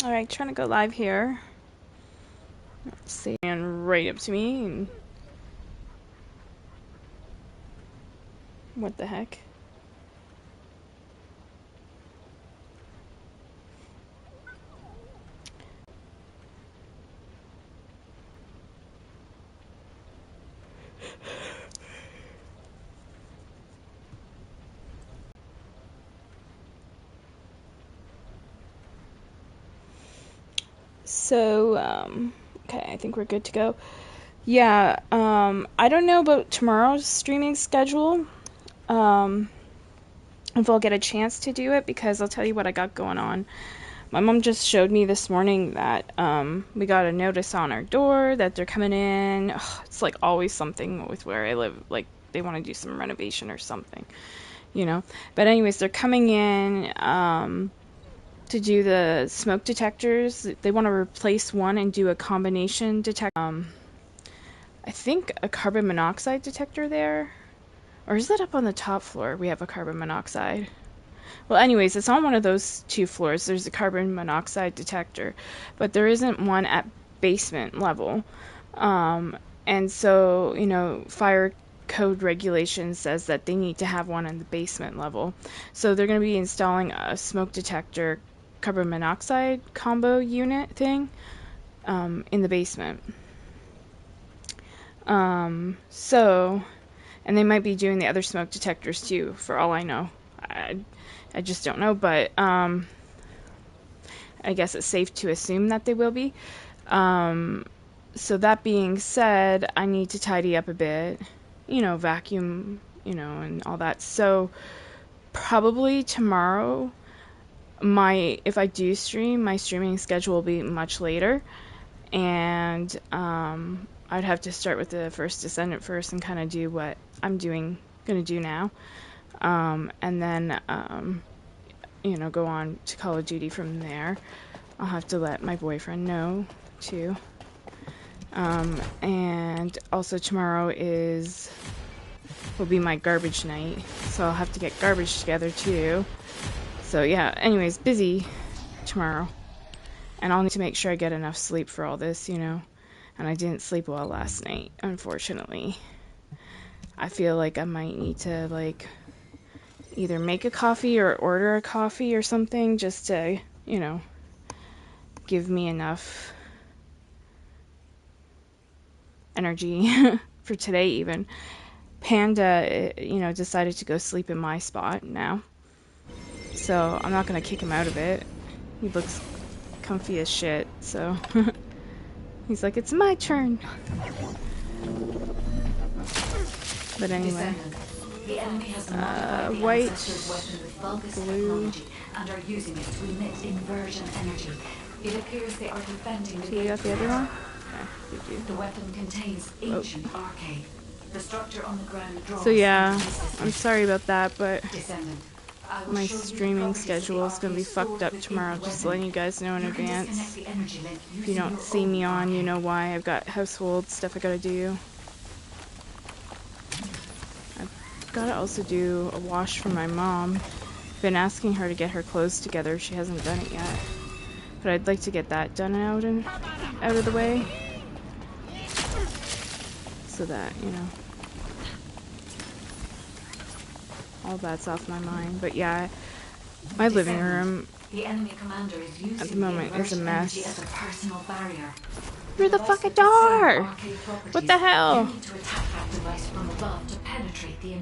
Alright, trying to go live here. Let's see. And right up to me. And what the heck? So, okay, I think we're good to go. Yeah, I don't know about tomorrow's streaming schedule. If I'll get a chance to do it, because I'll tell you what I got going on. My mom just showed me this morning that we got a notice on our door that they're coming in. Ugh, it's like always something with where I live. Like they want to do some renovation or something, you know. But anyways, they're coming in to do the smoke detectors. They want to replace one and do a combination detector. I think a carbon monoxide detector there. Or is that up on the top floor? We have a carbon monoxide. Well, anyways, it's on one of those two floors. There's a carbon monoxide detector, but there isn't one at basement level. And so, you know, fire code regulation says that they need to have one in the basement level. So they're going to be installing a smoke detector carbon monoxide combo unit thing in the basement. So, and they might be doing the other smoke detectors too, for all I know. I just don't know, but I guess it's safe to assume that they will be. So that being said, I need to tidy up a bit, you know, vacuum, you know, and all that. So probably tomorrow, if I do stream, my streaming schedule will be much later, and I'd have to start with the first Descendant first and kind of do what I'm gonna do now, and then you know, go on to Call of Duty from there. I'll have to let my boyfriend know too. And also tomorrow will be my garbage night, so I'll have to get garbage together too. So yeah, anyways, busy tomorrow. And I'll need to make sure I get enough sleep for all this, you know. And I didn't sleep well last night, unfortunately. I feel like I might need to, like, either make a coffee or order a coffee or something just to, you know, give me enough energy for today even. Panda, you know, decided to go sleep in my spot now. So I'm not going to kick him out of it. He looks comfy as shit, so he's like, it's my turn. But anyway, white, blue, and are using it to emit inversion energy. It appears they are defending so you got the other one? Okay, the weapon contains ancient arcade. The structure on the ground draws. So yeah, I'm sorry about that, but Descendant. my streaming schedule is going to be fucked up tomorrow, just letting you guys know in advance. If you don't see me on, you know why. I've got household stuff I gotta do. I've gotta also do a wash for my mom. Been asking her to get her clothes together. She hasn't done it yet. But I'd like to get that done out of the way. So that, you know, all that's off my mind. But yeah, my living room at the moment is a mess. Through the fucking door! What the hell?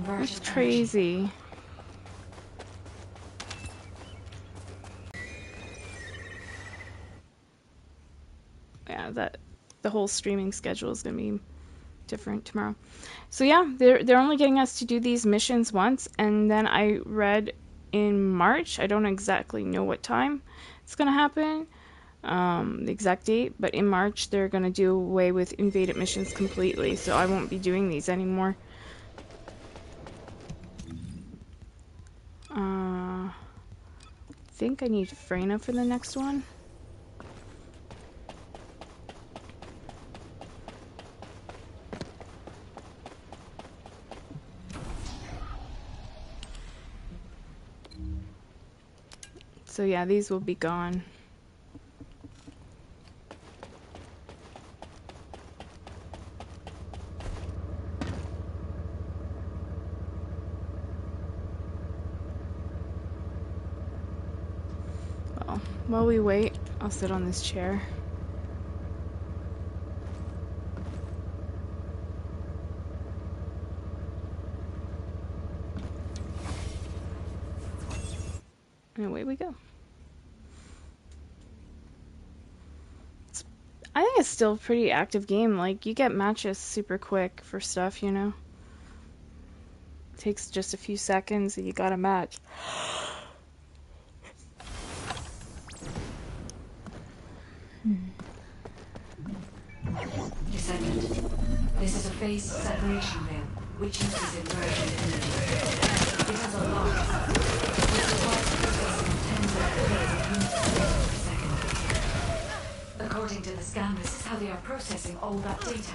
That's crazy. Yeah, the whole streaming schedule is gonna be different tomorrow. So yeah, they're only getting us to do these missions once, and then I read in March, I don't exactly know what time it's gonna happen, the exact date, but in March they're gonna do away with invaded missions completely, so I won't be doing these anymore. I think I need Freyna for the next one. So yeah, these will be gone. While we wait, I'll sit on this chair. And away we go. I think it's still a pretty active game. Like, you get matches super quick for stuff, you know? It takes just a few seconds and you got a match. Descendant. This is a phase separation veil, which uses inversion energy. It has a lock. It requires processing tens of billions of units per second. According to the scan, this is how they are processing all that data.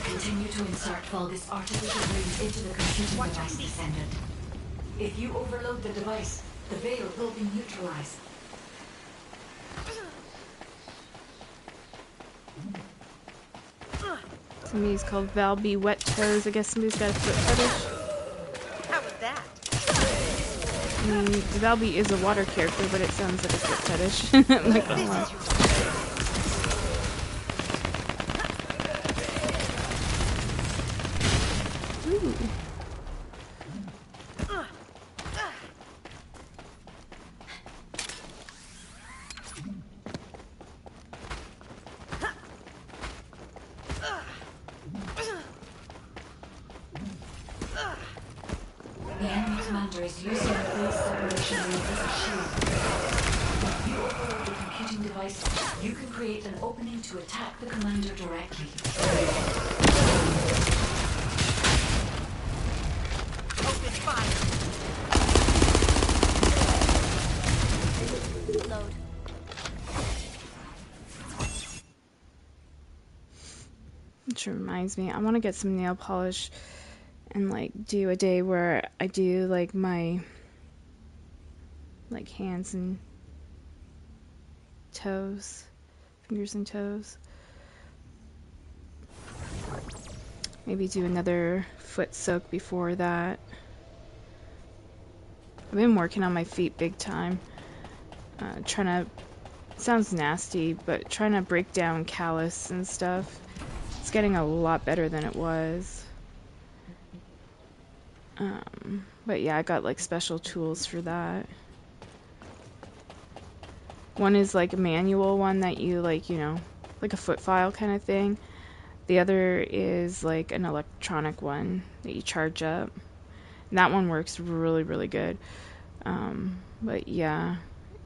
Continue to insert Vulgus artificial brains into the computing device, Descendant. If you overload the device, the veil will be neutralized. Somebody's called Valby Wet Toes. I guess somebody's got a foot fetish. How was that? I mean, Valby is a water character, but it sounds like a foot fetish. I'm not gonna lie. Ooh. The enemy commander is using the phase separation veil as a shield. If you overload the computing device, you can create an opening to attack the commander directly. Open fire. Load. Which reminds me, I want to get some nail polish and like do a day where I do like my like hands and toes, fingers and toes. Maybe do another foot soak before that. I've been working on my feet big time. Trying to, sounds nasty, but trying to break down callus and stuff. It's getting a lot better than it was. But yeah, I got like special tools for that. One is like a manual one that you like, you know, like a foot file kind of thing. The other is like an electronic one that you charge up. And that one works really, really good. But yeah,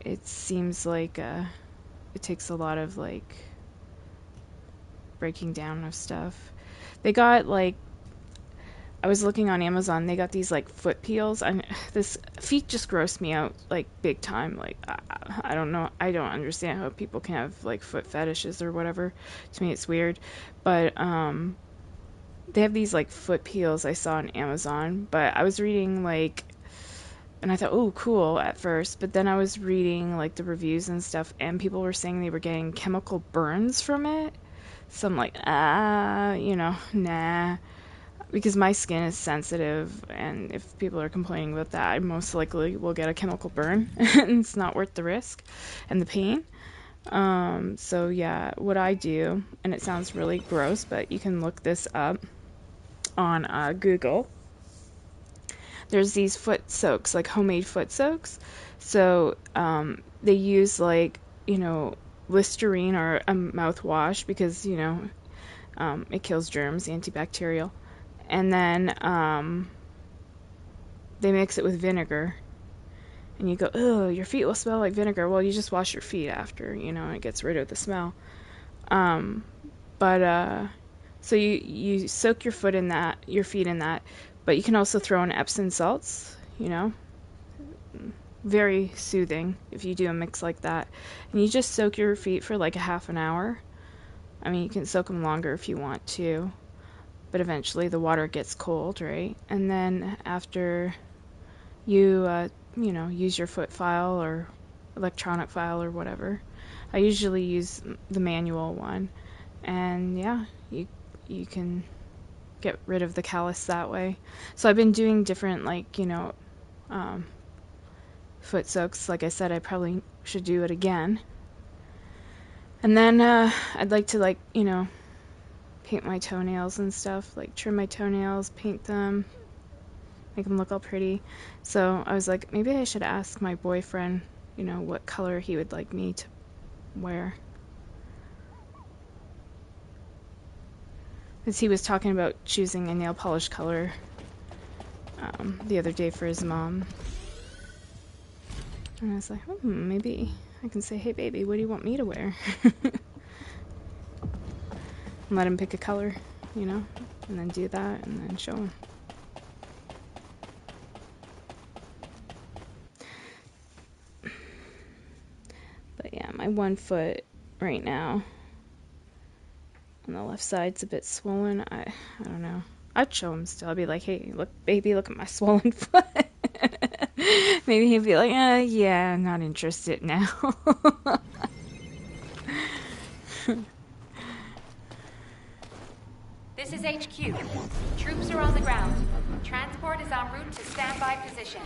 it seems like it takes a lot of like breaking down of stuff. They got like, I was looking on Amazon, they got these like foot peels, and this feet just gross me out like big time. Like I don't know, I don't understand how people can have like foot fetishes or whatever. To me it's weird. But they have these like foot peels I saw on Amazon, but I was reading like, and I thought, oh, cool at first, but then I was reading like the reviews and stuff, and people were saying they were getting chemical burns from it. So I'm like, you know, nah. Because my skin is sensitive, and if people are complaining about that, I most likely will get a chemical burn, and it's not worth the risk and the pain. So yeah, what I do, and it sounds really gross, but you can look this up on Google. There's these foot soaks, like homemade foot soaks. So they use like, you know, Listerine or a mouthwash because, you know, it kills germs, antibacterial. And then they mix it with vinegar. And you go, oh, your feet will smell like vinegar. Well, you just wash your feet after, you know, and it gets rid of the smell. So you soak your foot in that, your feet in that, but you can also throw in Epsom salts, you know, very soothing if you do a mix like that. And you just soak your feet for like a half an hour. I mean, you can soak them longer if you want to, but eventually the water gets cold, right? And then after you, you know, use your foot file or electronic file or whatever, I usually use the manual one, and yeah, you can get rid of the callus that way. So I've been doing different, like, you know, foot soaks. Like I said, I probably should do it again. And then I'd like to, like, paint my toenails and stuff, like trim my toenails, paint them, make them look all pretty. So I was like, maybe I should ask my boyfriend, what color he would like me to wear. Because he was talking about choosing a nail polish color the other day for his mom. And I was like, maybe I can say, hey baby, what do you want me to wear? And let him pick a color, and then do that and then show him. But yeah, my one foot right now on the left side's a bit swollen. I don't know. I'd show him still. I'd be like, hey, look, baby, look at my swollen foot. Maybe he'd be like, yeah, I'm not interested now. This is HQ. Troops are on the ground. Transport is en route to standby position.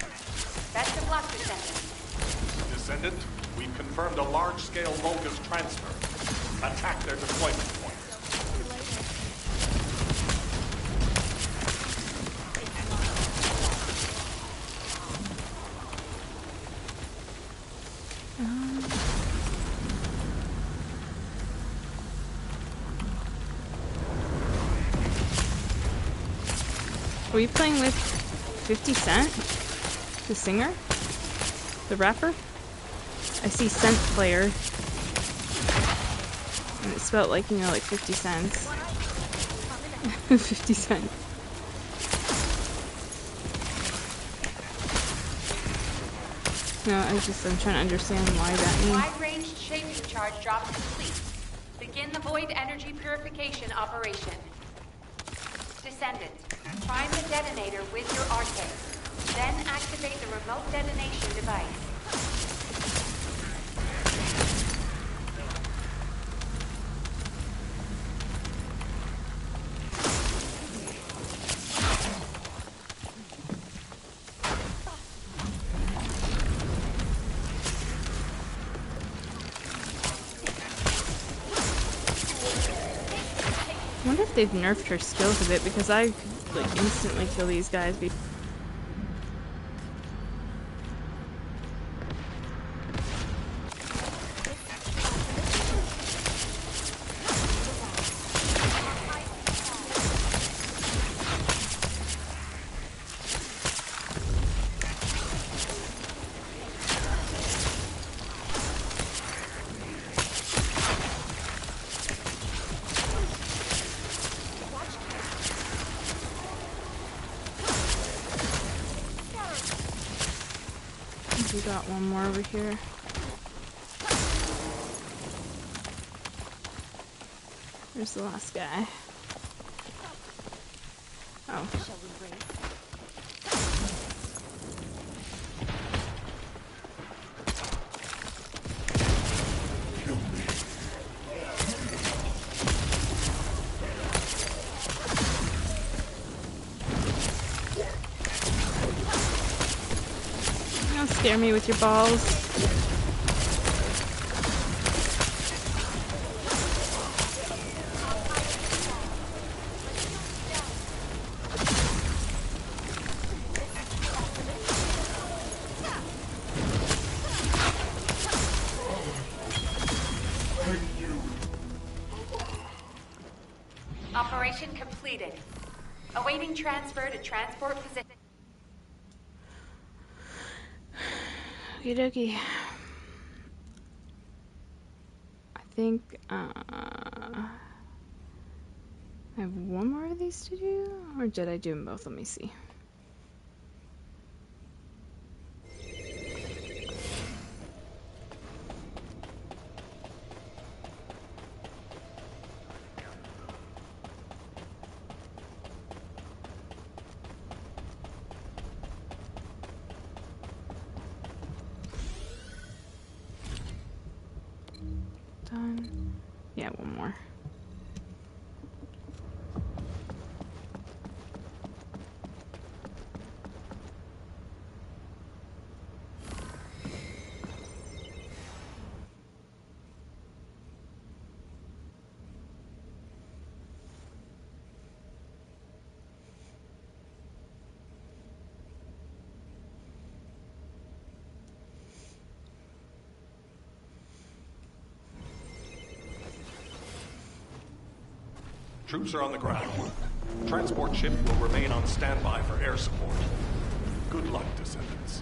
Best of luck, Descendant. Descendant, we've confirmed a large-scale Vulgus transfer. Attack their deployment point. Were you playing with 50 Cent? The singer? The rapper? I see Cent player. And it's spelled like, like 50 cents. 50 Cent. No, I'm trying to understand why that means. Wide-range shaping charge drop complete. Begin the void energy purification operation. Descendant, prime the detonator with your arcade. Then activate the remote detonation device. I wonder if they've nerfed her skills a bit, because I could like instantly kill these guys. We got one more over here. Where's the last guy? Oh. Shall we race? Don't scare me with your balls. Operation completed. Awaiting transfer to transport position. Okie dokie. I think I have one more of these to do, or did I do them both? Let me see. Done. Yeah, one more. Troops are on the ground. Transport ship will remain on standby for air support. Good luck, Descendants.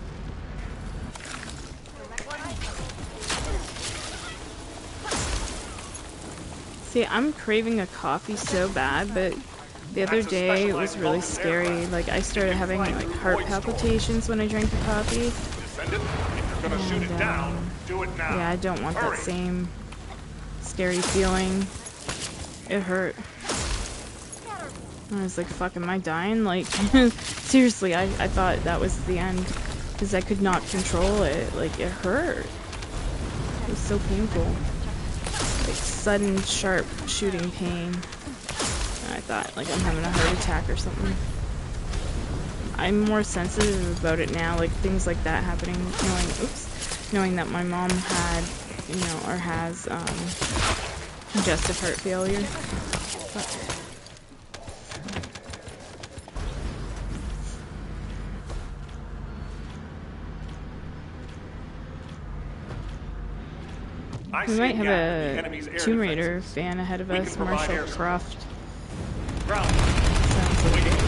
See, I'm craving a coffee so bad, but the other day it was really scary. Like, I started having like heart palpitations when I drank the coffee. Descendant, if you're gonna shoot it down, do it now. Yeah, I don't want that same scary feeling. It hurt. I was like, fuck, am I dying? Like, seriously, I thought that was the end. Because I could not control it. Like, it hurt. It was so painful. Like, sudden, sharp shooting pain. And I thought, like, I'm having a heart attack or something. I'm more sensitive about it now, like, things like that happening, knowing that my mom had, or has, congestive heart failure. But, we might have a Tomb Raider fan ahead of us, Marshall Croft. Sounds like it.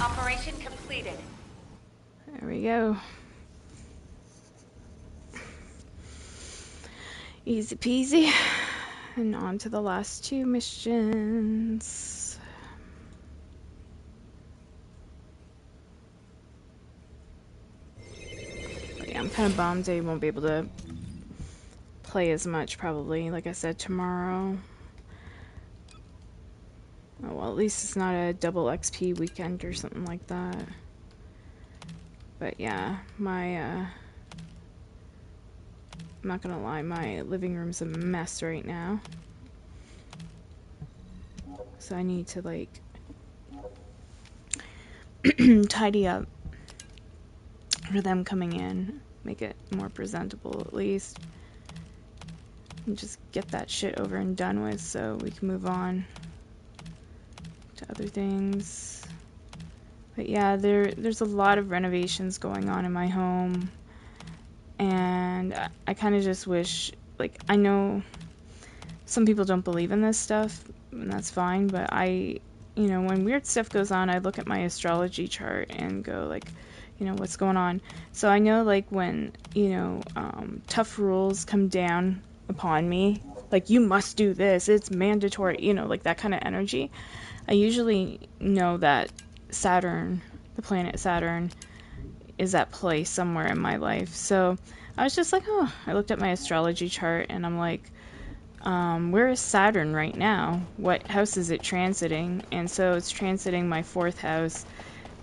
Operation completed. There we go. Easy peasy. And on to the last two missions. But yeah, I'm kind of bummed I won't be able to play as much probably, like I said, tomorrow. Oh, well, at least it's not a double XP weekend or something like that. But yeah, I'm not gonna lie, my living room's a mess right now. So I need to, like, tidy up for them coming in. Make it more presentable, at least. And just get that shit over and done with so we can move on to other things. But yeah, there's a lot of renovations going on in my home, and I kind of just wish, like, I know some people don't believe in this stuff, and that's fine, but when weird stuff goes on, I look at my astrology chart and go, like, what's going on. So I know, like, when, tough rules come down upon me, like, you must do this, it's mandatory, like that kind of energy, I usually know that Saturn, the planet Saturn, is at play somewhere in my life. So I was just like, oh, I looked at my astrology chart and I'm like, where is Saturn right now? What house is it transiting? And so it's transiting my 4th house,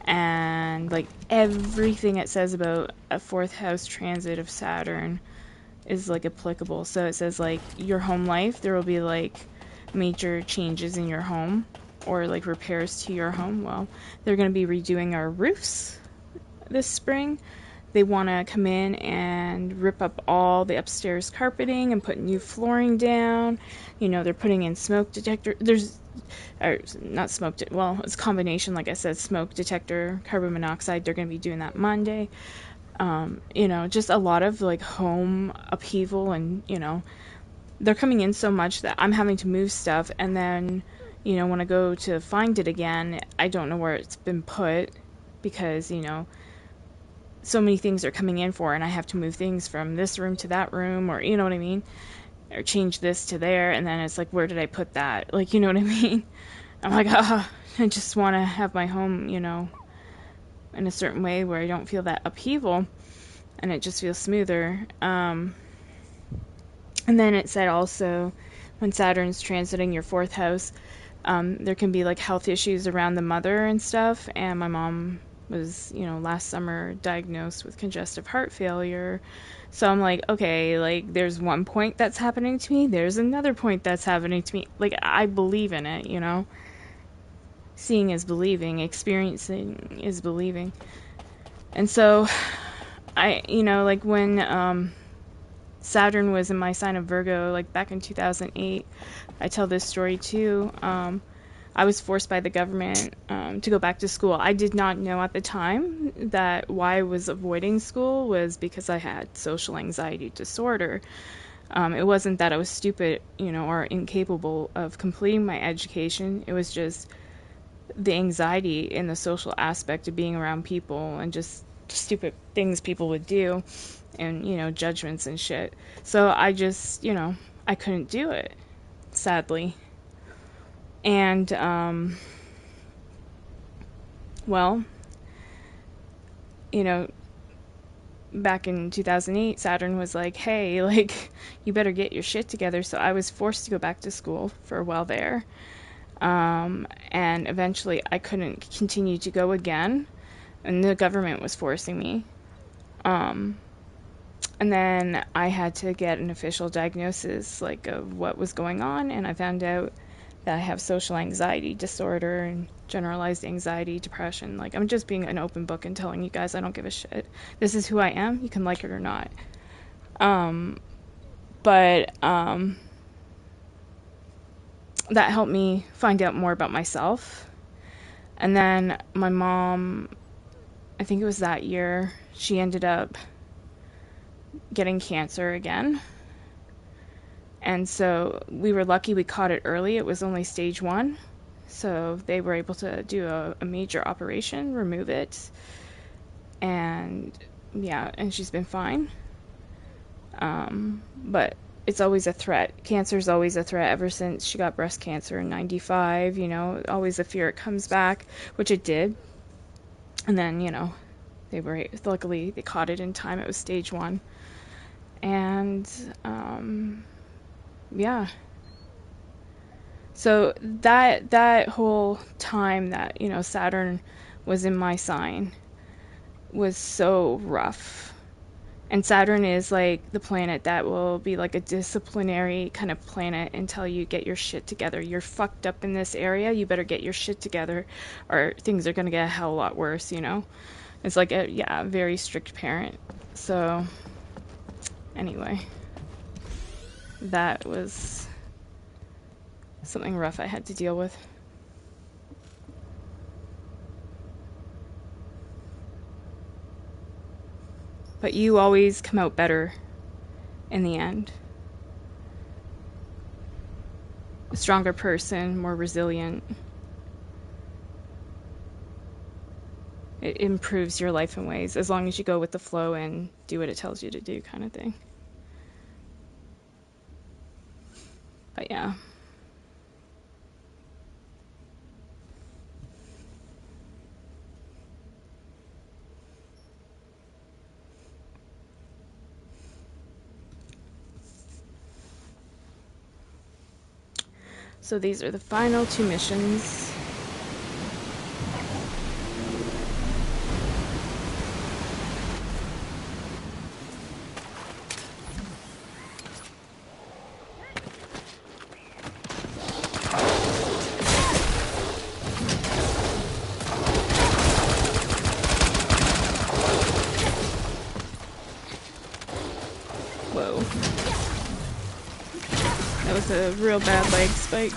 and like everything it says about a 4th house transit of Saturn is like applicable. So it says, like, your home life, there will be like major changes in your home, or like repairs to your home. Well, they're going to be redoing our roofs this spring. They want to come in and rip up all the upstairs carpeting and put new flooring down. They're putting in smoke detector. Not smoke, well, it's a combination, like I said, smoke detector, carbon monoxide. They're going to be doing that Monday. Just a lot of like home upheaval, and, they're coming in so much that I'm having to move stuff, and then when I go to find it again, I don't know where it's been put, because, so many things are coming in for, and I have to move things from this room to that room, or, you know what I mean? Or change this to there, and then it's like, where did I put that? Like, you know what I mean? I'm like, I just want to have my home, in a certain way where I don't feel that upheaval, and it just feels smoother. And then it said also, when Saturn's transiting your fourth house, there can be like health issues around the mother and stuff. And my mom was, last summer diagnosed with congestive heart failure. So I'm like, okay, like there's one point that's happening to me, there's another point that's happening to me. Like I believe in it, Seeing is believing, experiencing is believing. And so like when Saturn was in my sign of Virgo, like back in 2008, I tell this story too. I was forced by the government to go back to school. I did not know at the time that why I was avoiding school was because I had social anxiety disorder. It wasn't that I was stupid, or incapable of completing my education. It was just the anxiety and the social aspect of being around people and just stupid things people would do, and judgments and shit. So I just I couldn't do it, sadly. And well, back in 2008, Saturn was like, hey, like you better get your shit together. So I was forced to go back to school for a while there. And eventually I couldn't continue to go again, and the government was forcing me. And then I had to get an official diagnosis, like, of what was going on, and I found out that I have social anxiety disorder and generalized anxiety, depression. Like, I'm just being an open book and telling you guys I don't give a shit. This is who I am. You can like it or not. But that helped me find out more about myself. And then my mom, I think it was that year, she ended up getting cancer again. And so we were lucky we caught it early. It was only stage 1. So they were able to do a major operation, remove it. And yeah, and she's been fine. But it's always a threat. Cancer's always a threat ever since she got breast cancer in 95, always a fear it comes back, which it did. And then, luckily they caught it in time. It was stage 1. And, yeah. So that whole time that, Saturn was in my sign was so rough. And Saturn is like the planet that will be like a disciplinary kind of planet until you get your shit together. You're fucked up in this area, you better get your shit together or things are going to get a hell of a lot worse, It's like a very strict parent. So anyway, that was something rough I had to deal with. But you always come out better in the end. A stronger person, more resilient. It improves your life in ways, as long as you go with the flow and do what it tells you to do, kind of thing. But yeah. So these are the final 2 missions. Whoa. That was a real bad leg spike.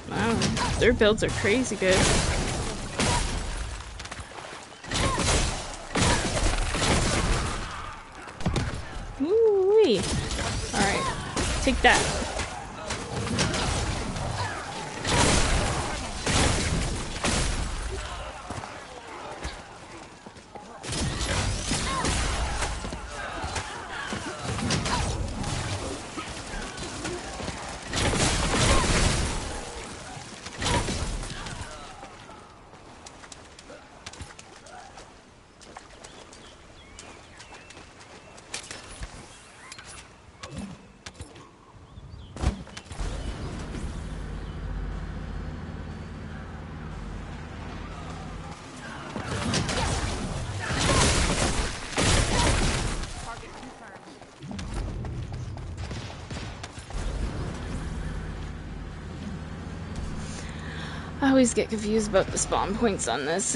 Wow, their builds are crazy good. Take that. I always get confused about the spawn points on this.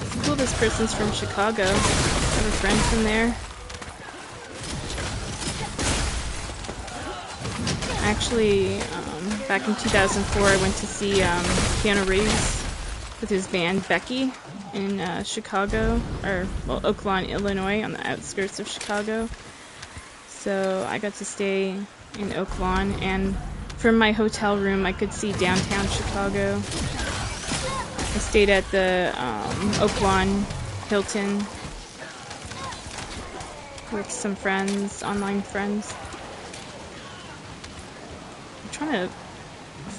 It's cool this person's from Chicago. I have a friend from there. Actually, back in 2004, I went to see Keanu Reeves with his band Becky in Chicago, or well, Oaklawn, Illinois, on the outskirts of Chicago. So I got to stay in Oaklawn, and from my hotel room, I could see downtown Chicago. I stayed at the Oaklawn Hilton with some friends, online friends. Trying to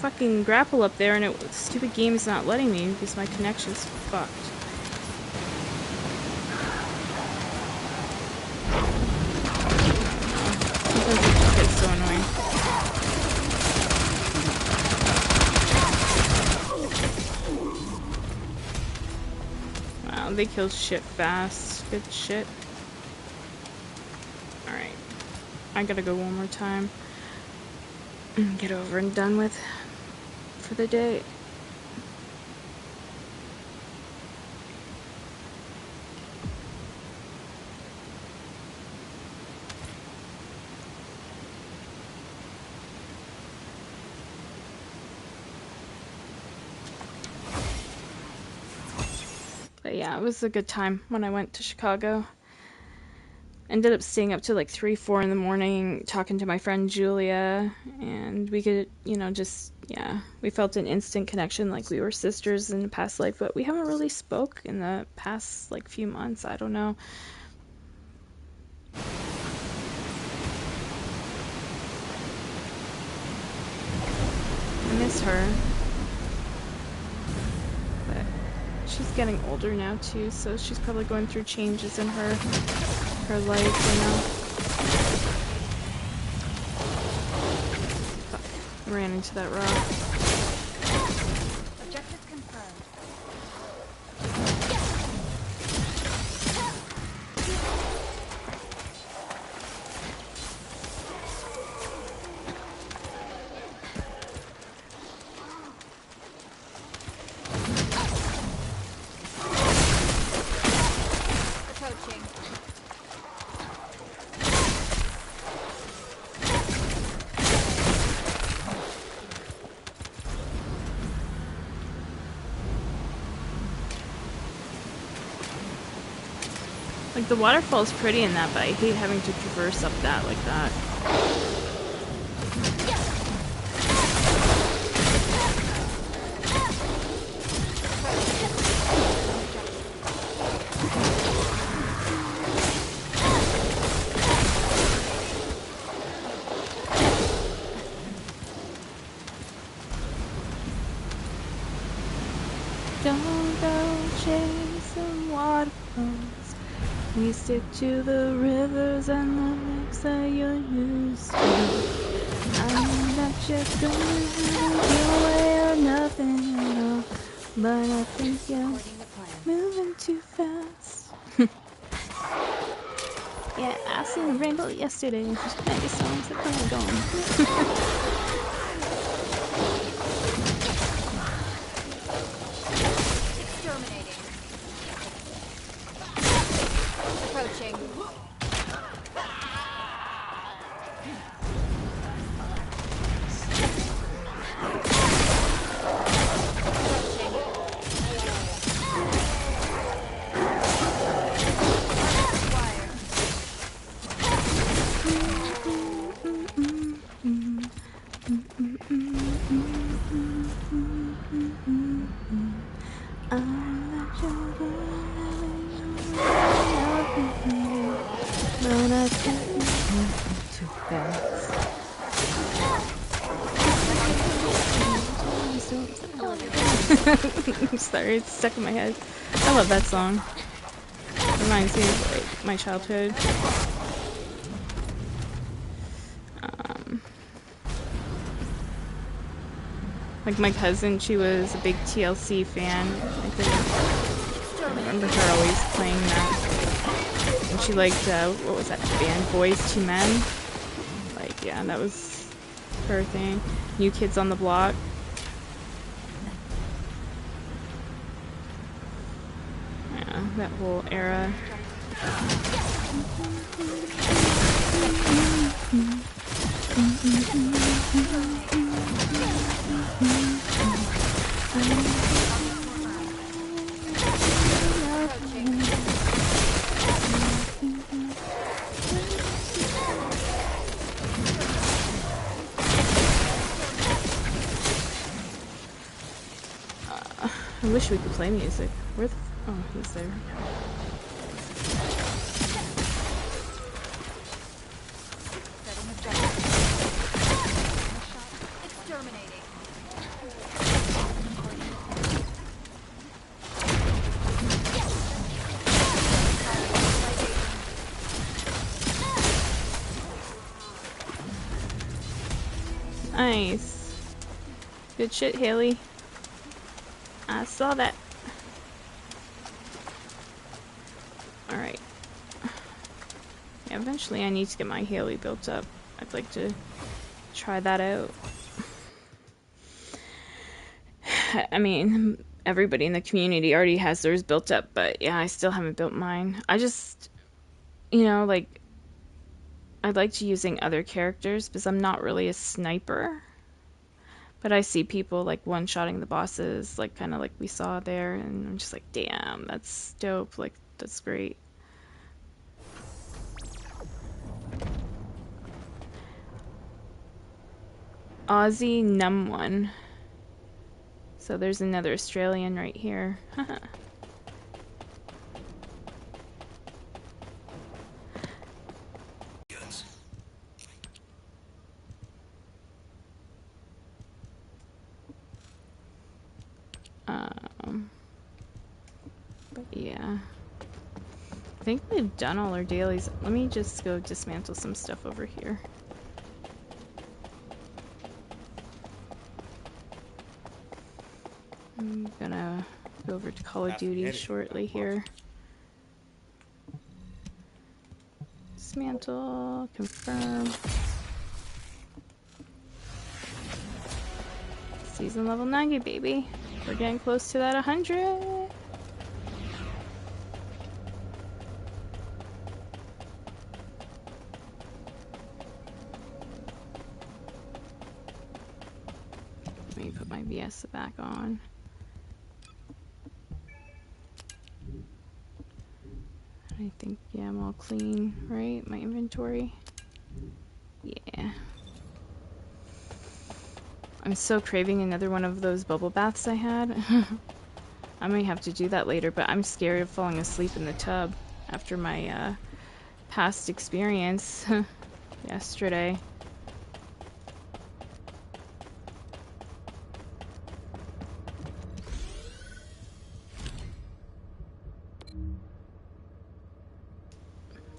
fucking grapple up there, and the stupid game is not letting me because my connection's fucked. Sometimes it just gets so annoying. Wow, they kill shit fast. Good shit. Alright. I gotta go one more time. Get over and done with for the day. But yeah, it was a good time when I went to Chicago. Ended up staying up till like 3, 4 in the morning talking to my friend Julia, and we could, we felt an instant connection like we were sisters in a past life, but we haven't really spoke in the past like few months. I don't know. I miss her. But she's getting older now too, so she's probably going through changes in her life, you know. Fuck. I ran into that rock. Objective confirmed. Approaching. Like, the waterfall's pretty in that, but I hate having to traverse up that like that. Don't go chasing waterfalls. We stick to the rivers and the lakes that you're used to. I'm not just gonna leave your way or nothing at all, but I think you're moving too fast. Yeah, I seen the rainbow yesterday. Plenty of songs that come and gone. Exterminating. Approaching. Too fast. I'm sorry, it's stuck in my head. I love that song. Reminds me of like my childhood. Like my cousin, she was a big TLC fan. I remember her always playing that. And she liked, what was that band, Boys to Men? Like, yeah, that was her thing. New Kids on the Block. Yeah, that whole era. I wish we could play music. Where the oh, he's there. Nice. Good shit, Haley. I saw that. Alright. Yeah, eventually I need to get my Haley built up. I'd like to try that out. I mean, everybody in the community already has theirs built up, but yeah, I still haven't built mine. I just, you know, like, I like to using other characters because I'm not really a sniper. But I see people like one-shotting the bosses, like kind of like we saw there, and I'm just like, damn, that's dope. Like, that's great. Aussie Num One. So there's another Australian right here. But yeah. I think we've done all our dailies. Let me just go dismantle some stuff over here. I'm gonna go over to Call of Duty shortly here. Dismantle, confirm. Season level 90, baby. We're getting close to that 100. Let me put my VS back on. I think, yeah, I'm all clean, right? My inventory. Yeah. I'm so craving another one of those bubble baths I had. I might have to do that later, but I'm scared of falling asleep in the tub after my past experience yesterday.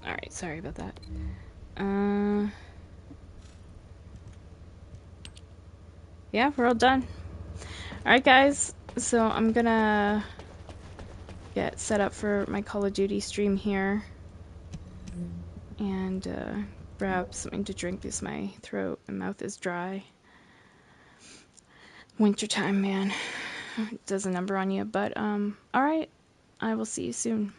Alright, sorry about that. Yeah, we're all done. Alright, guys, so I'm gonna get set up for my Call of Duty stream here and grab something to drink because my throat and mouth is dry. Wintertime, man. It does a number on you, but alright, I will see you soon.